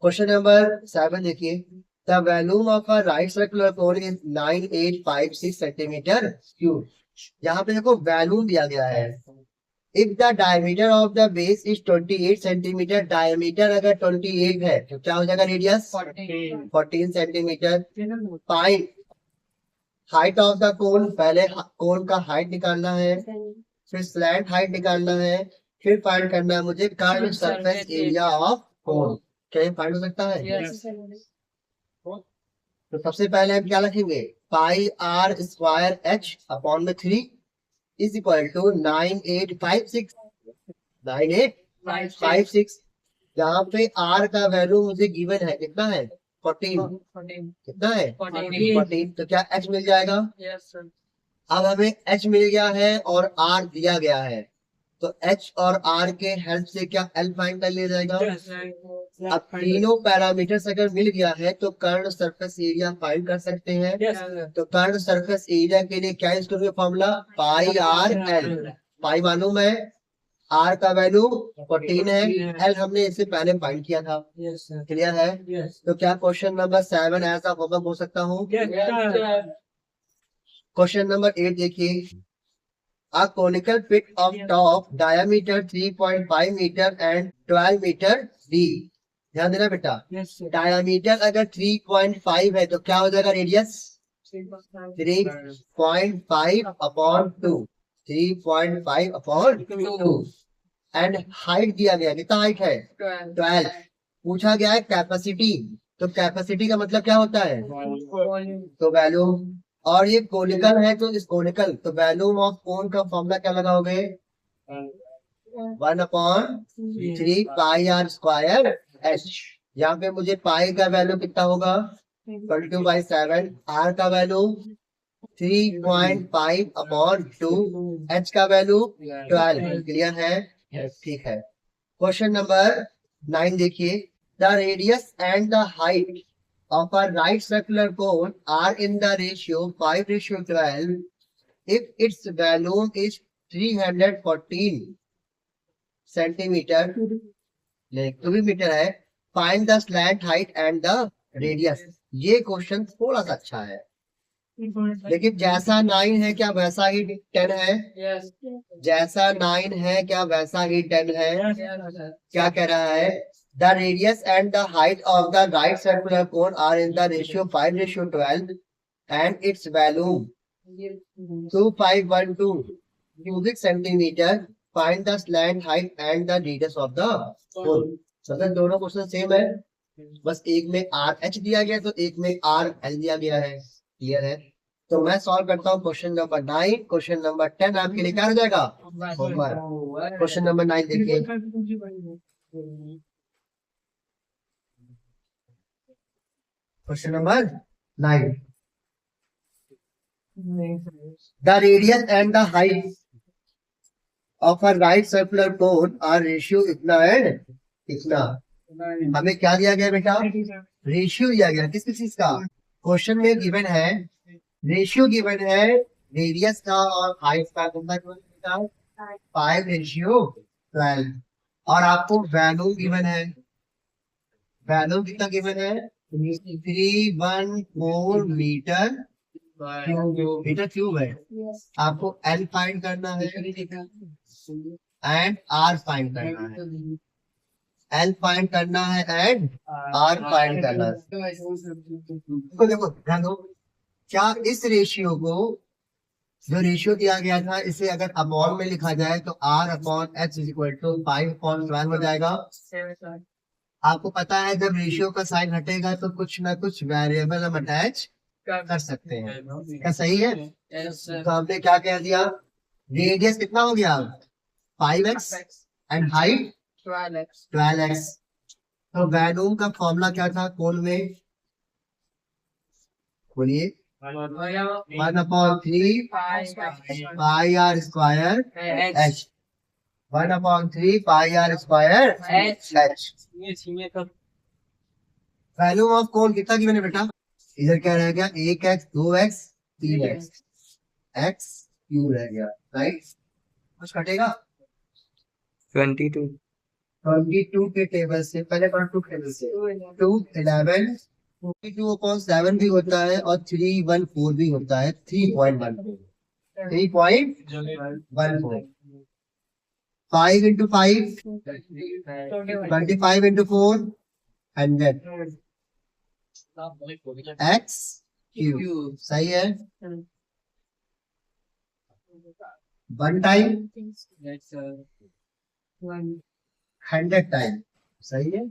Question number 7 देखिए, the volume of a right circular cone is 9856 centimetre cube. यहाँ पे देखो वॉल्यूम दिया गया है। If the diameter of the base is 28 centimetre, diameter अगर 28 है तो क्या हो जाएगा radius 14 centimetre. Find height of the cone, पहले कोन का हाइट निकालना है, फिर स्लैंट हाइट निकालना है, फिर फाइंड करना है मुझे curve surface area of cone. क्या ये फाइंड हो सकता है? तो सबसे पहले हम क्या लिखेंगे, पाई आर स्क्वायर एच अपॉन में 3 इज इक्वल टू 9856 9856। जहाँ पे आर का वैल्यू मुझे गिवन है कितना है 14, कितना है 14, तो क्या एच मिल जाएगा? अब हमें एच मिल गया है और आर दिया गया है, तो एच और आर के हेल्प से क्या एल फाइंड कर लिया जाएगा। अब तीनों पैरामीटर्स अगर मिल गया है तो कर्व सरफेस एरिया फाइंड कर सकते हैं। तो कर्व सरफेस एरिया के लिए क्या यूज करोगे फॉर्मूला, पाई आर एल। पाई मालूम है, आर का वैल्यू 14 है, एल हमने इससे पहले फाइंड किया था। क्लियर है? तो क्या क्वेश्चन नंबर 7 ऐसा होगा हो सकता हूँ। क्वेश्चन नंबर 8 देखिए, a conical pit of top diameter 3.5 meter and 12 meter deep। ध्यान देना बेटा, डायमीटर अगर 3.5 है तो क्या हो जाएगा radius 3.5 upon 2, 3.5 upon 2। And height दिया गया, कितना हाइट है 12। पूछा गया है कैपेसिटी, तो कैपेसिटी का मतलब क्या होता है, तो वैल्यू। और ये कोनिकल है तो इस कोनिकल, तो वैल्यूम ऑफ कोन का फॉर्मूला क्या लगाओगे, 1/3 पाई आर स्क्वायर एच। यहाँ पे मुझे पाई का वैल्यू कितना होगा 22/7, आर का वैल्यू 3.5 अपॉन 2, एच का वैल्यू 12। क्लियर है? ठीक है। क्वेश्चन नंबर 9 देखिए, the radius and the height of a right circular cone are in the ratio 5:12 if its volume is 314 centimetre cubic है। Find the slant height and the radius. ये question थोड़ा सा अच्छा है, लेकिन जैसा 9 है क्या वैसा ही 10 है, जैसा 9 है क्या वैसा ही 10 है। क्या कह रहा है, the radius and the height of the right circular cone are in the ratio 5:12 and its volume 2512 cubic centimeter। Find the slant height and the radius of the cone। मतलब दोनों क्वेश्चन सेम है, बस एक में R H दिया गया तो एक में आर एल दिया गया है। क्लियर है? तो मैं सॉल्व करता हूँ क्वेश्चन नंबर 9। क्वेश्चन नंबर 10 आपके लिए क्या हो जाएगा होमवर्क। क्वेश्चन नंबर 9 देखिए, question number 9, the radius and the height of a right circular cone are ratio इतना एंड इतना। हमें क्या दिया गया बेटा, रेशियो दिया गया, किस चीज का, क्वेश्चन में गिवन है रेशियो गिवन है रेडियस का और हाइट का, कितना 5:12। और आपको वैल्यू गिवन है, वैल्यू कितना गिवन है 314 मीटर क्यूब है। आपको एल फाइंड करना है एंड आर फाइंड करना है, एल फाइंड करना है एंड आर फाइंड करना है। तो देखो ध्यान दो, क्या इस रेशियो को, जो रेशियो दिया गया था इसे अगर अपॉन में लिखा जाए तो R upon H is equal to 5/12 हो जाएगा। आपको पता है जब रेशियो का साइन हटेगा तो कुछ ना कुछ वेरिएबल हम अटैच कर सकते हैं। क्या सही है? तो हमने क्या कह दिया, रेडियस कितना हो गया 5x एंड हाइट 12x। तो वैल्यूम का फॉर्मूला क्या था कोण में, बोलिए 1/3 pi r square h, 1/3 pi r square h. Volume of cone कितना की मैंने बेटा, इधर क्या रह गया 1x 2x 3x, x cube रह गया, राइट। कुछ कटेगा 22 22 के टेबल से पहले 2 टेबल से 2 11 42/7 भी होता है और 314 भी होता है 3.14 3.14 5 into 5 25 into 4 100 x क्यूब सही है। 1 टाइम 100 टाइम सही है।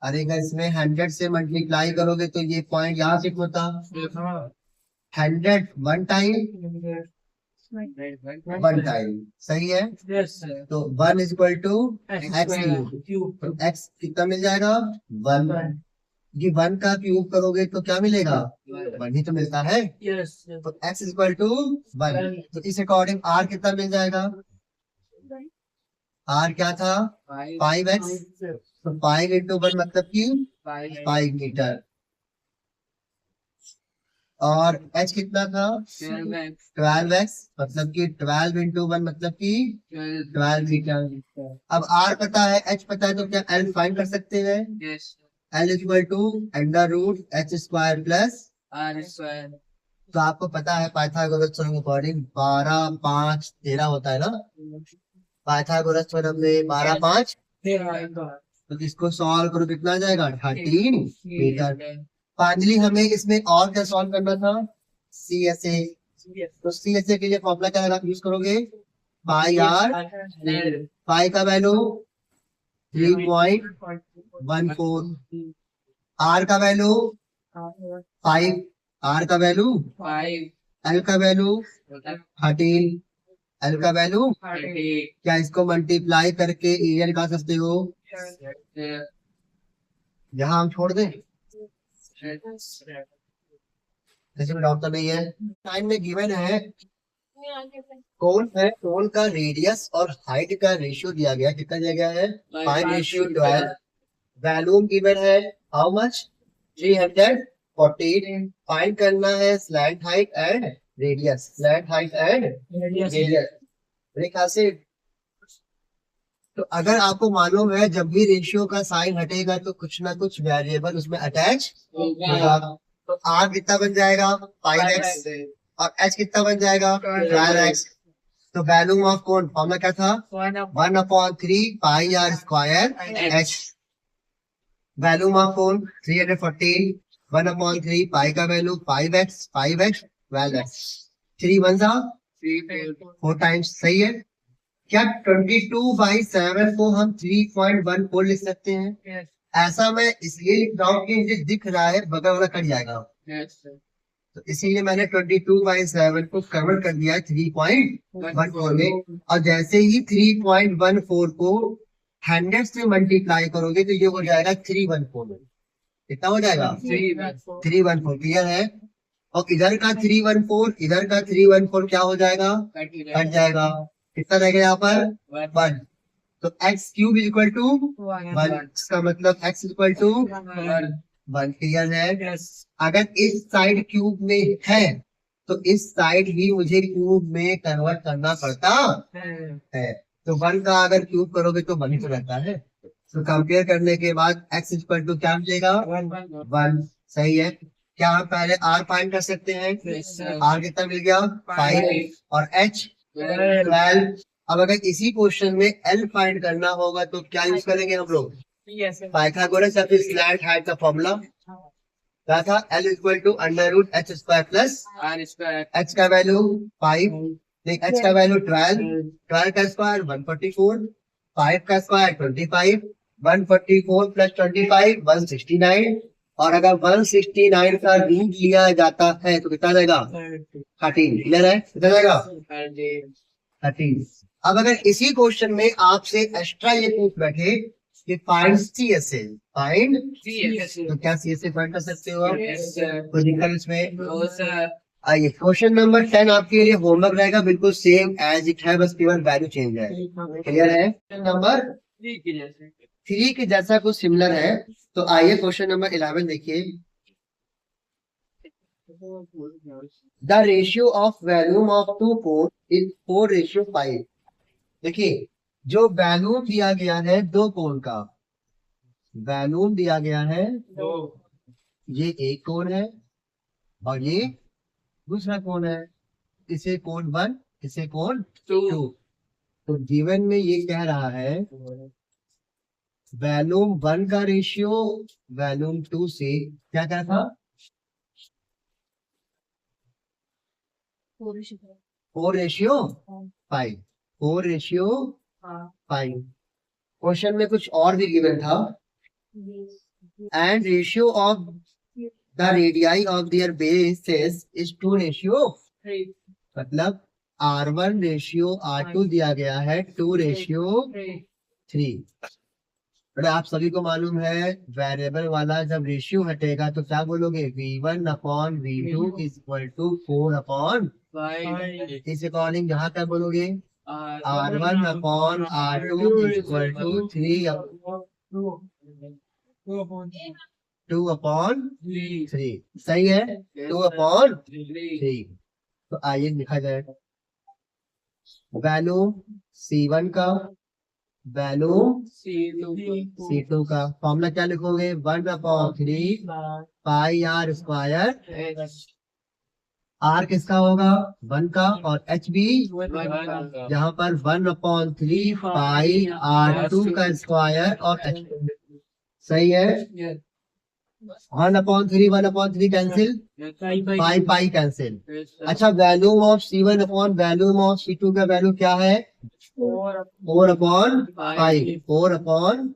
अरे अगर इसमें 100 से मल्टीप्लाई करोगे तो ये पॉइंट यहाँ से होता 100 1 टाइम 1 टाइम सही है। तो 1 is equal to x cube, x कितना मिल जाएगा 1। ये 1 का क्यूब करोगे तो क्या मिलेगा 1 ही तो मिलता है। तो x इज इक्वल टू 1। तो इस अकॉर्डिंग r कितना मिल जाएगा, r क्या था 5x, तो 5 into 1 मतलब कि 5 मीटर, और h कितना था 12x मतलब कि 12 into 1 मतलब कि 12 मीटर। अब r पता है h पता है तो क्या l फाइंड कर सकते हैं। l is equal to under root h square plus r square. तो आपको पता है पाइथागोरस थ्योरम अकॉर्डिंग 12 5 13 होता है ना, पाइथागोरस थ्योरम में 12 5 13, तो इसको सॉल्व करो कितना आ जाएगा 13 मीटर। फाइनली हमें इसमें और क्या सॉल्व करना था CSA, तो CSA के लिए फॉर्मूला क्या यूज करोगे पाई आर, पाई का वैल्यू 3.14, आर का वैल्यू 5, आर का वैल्यू 5, एल का वैल्यू 13, एल का वैल्यू 30। क्या इसको मल्टीप्लाई करके एरिया निकाल सकते हो, यहाँ हम छोड़ दें जैसे में डाउट तो नहीं है। टाइम में गिवन है कोन का रेडियस और हाइट का रेशियो दिया गया, कितना दिया गया है 5:12। वैल्यूम गिवन है हाउ मच 314। फाइंड करना है slant height and radius, slant height and radius. मेरे ख्याल से तो अगर आपको मालूम है जब भी रेशियो का साइन हटेगा तो कुछ ना कुछ वेरिएबल उसमें अटैच होगा। तो r कितना बन जाएगा 5x और h कितना बन जाएगा 12x। तो वैल्यूम ऑफ कोन फॉर्मूला क्या था 1/3 pi r square h। Volume of cone 314, 1/3 pi का वैल्यू 5x 12x, 3 1 4 टाइम्स सही है। क्या 22/7 को हम 3.14 लिख सकते हैं। ऐसा मैं इसलिए लिख रहा हूँ कि मुझे दिख रहा है बगल वाला कट जाएगा, तो इसीलिए मैंने 22/7 को कन्वर्ट कर दिया है 3.14 में। और जैसे ही 3.14 को 100 से मल्टीप्लाई करोगे तो ये हो जाएगा 314 में। कितना हो जाएगा 314, क्लियर है। और इधर का 314 इधर का 314 क्या हो जाएगा कट जाएगा, कितना रहेगा यहाँ पर 1। तो x cube is equal to 1, इसका मतलब x is equal to 1, clear है। अगर इस साइड क्यूब में है तो इस साइड भी मुझे क्यूब में कन्वर्ट करना पड़ता है। तो 1 का अगर क्यूब करोगे तो 1 ही तो रहता है। तो कंपेयर करने के बाद x इज इक्वल टू क्या मिलेगा 1, सही है। क्या हम पहले r फाइंड कर सकते हैं, r कितना मिल गया 5 और h 12। अब अगर इसी क्वेश्चन में L फाइंड करना होगा तो क्या यूज करेंगे हम लोग पाइथागोरस या फिर स्लैंट हाइट का फॉर्मूला क्या था L equal to under root h square plus r square. h का वैल्यू 5, h का वैल्यू 12, 12 का स्क्वायर 144, 5 का स्क्वायर 25, 144 प्लस 25 169, और अगर 169 का रूट लिया जाता है तो कितना रहेगा 13, क्लियर है कितना रहेगा 13। अब अगर इसी क्वेश्चन में आपसे एक्स्ट्रा ये पूछ बैठे कि फाइंड CSA, फाइंड तो क्या CSA फाइंड कर सकते हो आप, कोई दिक्कत इसमें। आइए क्वेश्चन नंबर 10 आपके लिए होमवर्क रहेगा, बिल्कुल सेम एज इट है, बस केवल वैल्यू चेंज है, क्लियर है। नंबर 3 के जैसा कुछ सिमिलर है। तो आइए क्वेश्चन नंबर 11 देखिए। The ratio of volume of 2 cone is 4:5। देखिए जो बैलून दिया गया है दो कोण का, बैलून दिया गया है, ये एक कोण है और ये दूसरा कोण है, इसे कोण 1, इसे कोण 2। तो गिवन में ये कह रहा है वॉल्यूम 1 का रेशियो वॉल्यूम 2 से क्या क्या था, 4:5, 4:5। क्वेश्चन में कुछ और भी गिवन था, and ratio of the radii of their bases is 2:3। मतलब R1:R2 दिया गया है 2:3। बट आप सभी को मालूम है वेरिएबल वाला जब रेशियो हटेगा तो क्या बोलोगे, V1/V2 इज इक्वल टू 4/5। इस अकॉर्डिंग यहाँ क्या बोलोगे, R1/R2 इज इक्वल टू 2/3। सही है, 2/3। तो आइए लिखा जाए वैल्यू C1 का, वैल्यू C2 का। फॉर्मूला क्या लिखोगे, 1/3 पाई R स्क्वायर। R किसका होगा, 1 का, और H भी यहाँ पर 1/3 पाई R2 का स्क्वायर और H। सही है, 1/3 कैंसिल, पाई कैंसिल। अच्छा, volume of C1 upon volume of C2 का वैल्यू क्या है, 4/5।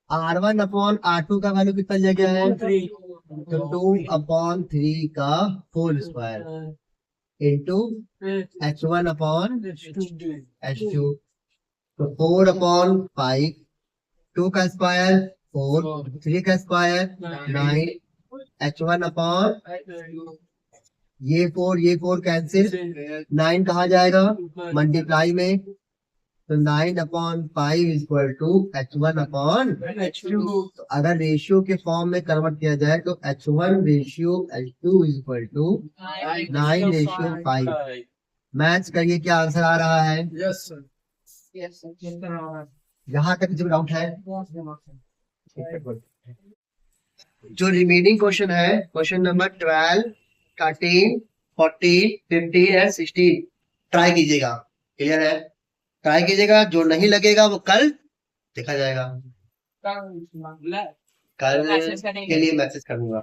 R1/R2 का वैल्यू कितना दिया गया है, तो 2/3 का होल स्क्वायर इंटू H1/H2। तो 4/5, 2 का स्क्वायर 4, 3 का स्क्वायर 9, H1/, ये 4 कैंसिल, 9 कहा जाएगा मल्टीप्लाई में, तो 9/5 इक्वल टू H1/H2। तो अगर रेशियो के फॉर्म में कन्वर्ट किया जाए तो H1:H2 इक्वल टू 9:5। मैच करिए क्या आंसर आ रहा है, यहाँ तक जो डाउट है। जो रिमेनिंग क्वेश्चन है, क्वेश्चन नंबर 12, 13, 14, 15 एंड 16 ट्राई कीजिएगा। क्लियर है, ट्राई कीजिएगा, जो नहीं लगेगा वो कल देखा जाएगा, कल के लिए मैसेज करूंगा।